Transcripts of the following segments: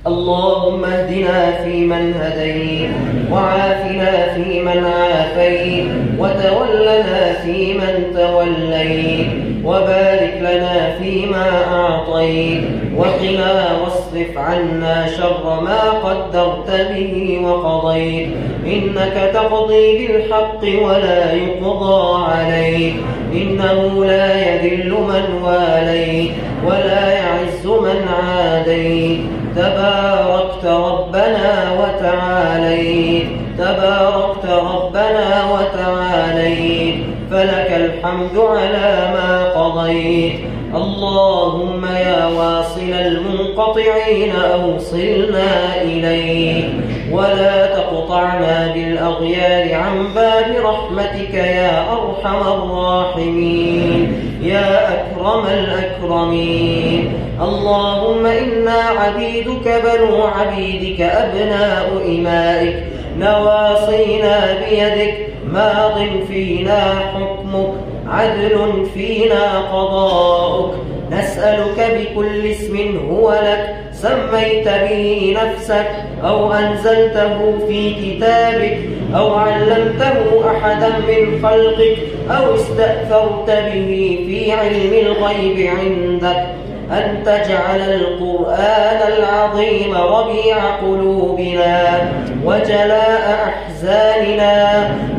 اللهم اهدنا فيمن هديت، وعافنا فيمن عافيت، وتولنا فيمن توليت، وبارك لنا فيما أعطيت، وقنا واصرف عنا شر ما قدرت به وقضيت، إنك تقضي بالحق ولا يقضى عليك، إنه لا يذل من واليت ولا يعز من عاديت، تباركت ربنا وتعاليت، تباركت ربنا وتعاليت، فلك الحمد على ما قضيت. اللهم يا واصل المنقطعين أوصلنا إليك، ولا تقطعنا بالأغيار عن باب رحمتك يا أرحم الراحمين يا أكرم الأكرمين. اللهم إنا عبيدك بنو عبيدك أبناء إمائك، نواصينا بيدك، ماض فينا حكمك، عدل فينا قضاؤك، نسألك بكل اسم هو لك سميت به نفسك أو أنزلته في كتابك أو علمته أحدا من خلقك أو استأثرت به في علم الغيب عندك، أن تجعل القرآن العظيم ربيع قلوبنا وجلاء أحزاننا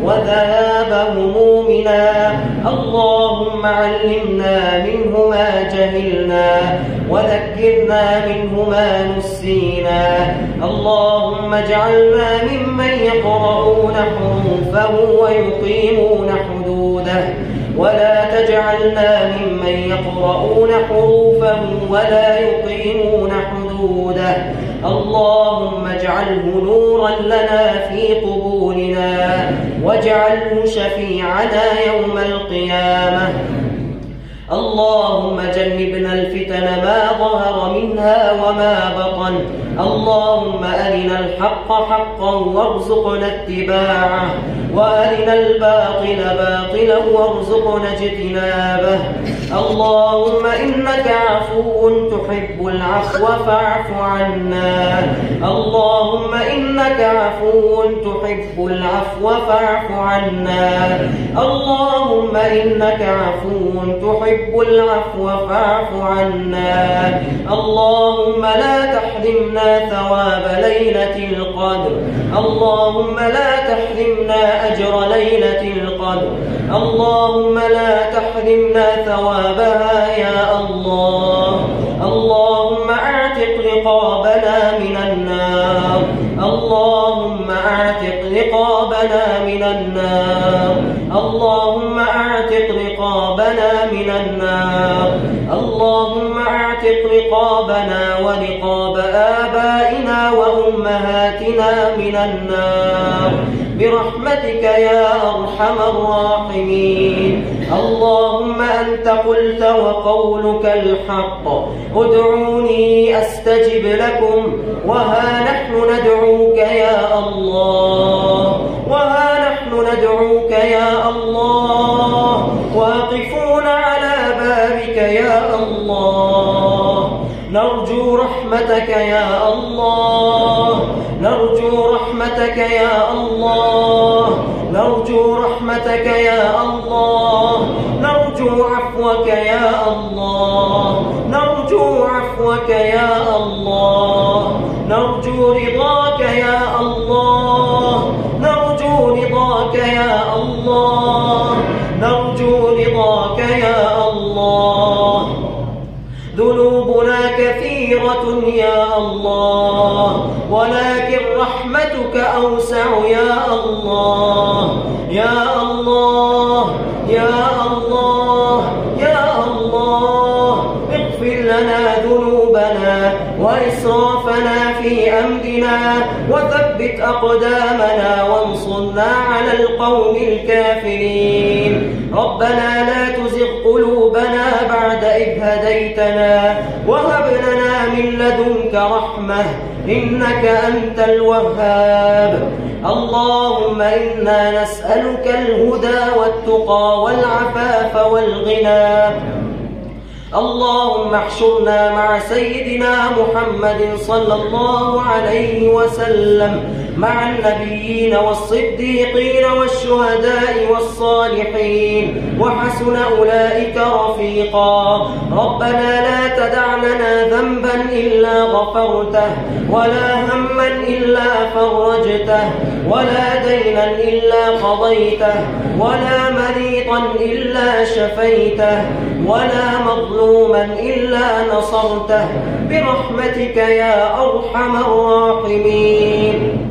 وذهاب همومنا. اللهم علمنا منه ما جهلنا وذكرنا منه ما نسينا. اللهم اجعلنا ممن يقرؤون حروفه ويقيمون حدوده، ولا تجعلنا ممن يقرؤون حروفه ولا يقيمون حدوده. اللهم اجعله نورا لنا في قبورنا، واجعله شفيعنا يوم القيامة. اللهم جنبنا الفتن ما ظهر منها وما بطن. اللهم أرنا الحق حقا وارزقنا اتباعه، وأرنا الباطل باطلا وارزقنا اجتنابه. اللهم إنك عفو تحب العفو فاعف عنا. اللهم إنك عفو تحب العفو فاعف عنا. اللهم إنك عفو تحب العفو فاعف عنا. اللهم لا تحرمنا ثواب ليلة القدر. اللهم لا تحرمنا أجر ليلة القدر. اللهم لا تحرمنا ثوابها يا الله. اللهم اعتق رقابنا من النار. اللهم اعتق رقابنا من النار. اللهم اعتق رقابنا من النار. اللهم اعتق رقابنا ورقاب آبائنا وأمهاتنا من النار برحمتك يا أرحم الراحمين. اللهم أنت قلت وقولك الحق، ادعوني أستجب لكم، وها نحن ندعوك يا الله، وها نحن ندعوك يا الله، واقفون على بابك يا الله، نرجو رحمتك يا الله، نرجو رحمتك يا الله، نرجو رحمتك يا الله، نرجو عفوك يا الله، نرجو عفوك يا الله، نرجو رضاك يا الله، نرجو رضاك يا الله، نرجو رضاك يا الله. ذنوبنا كثيرة يا الله، ولكن رحمتك أوسع يا الله، يا الله، يا الله، يا الله. اغفر لنا ذنوبنا وإسرافنا في أمرنا، وثبت أقدامنا وانصرنا على القوم الكافرين. ربنا لا تزغ قلوبنا بعد إذ هديتنا، وهب لنا من لدنك رحمة إنك أنت الوهاب. اللهم إنا نسألك الهدى والتقى والعفاف والغنى. اللهم احشرنا مع سيدنا محمد صلى الله عليه وسلم مع النبيين والصديقين والشهداء والصالحين وحسن أولئك رفيقا. ربنا لا تدع لنا ذنبا إلا غفرته ولا هما إلا فرجته ولا دينا إلا قضيته ولا مريضا إلا شفيته ولا مظلوما إلا نصرته برحمتك يا أرحم الراحمين.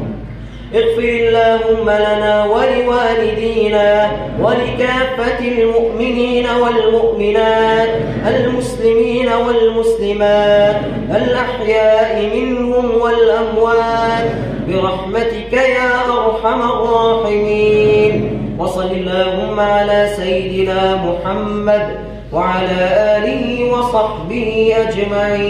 اغفر اللهم لنا ولوالدينا ولكافة المؤمنين والمؤمنات المسلمين والمسلمات الأحياء منهم والأموات برحمتك يا أرحم الراحمين. وصل اللهم على سيدنا محمد وعلى آله وصحبه أجمعين.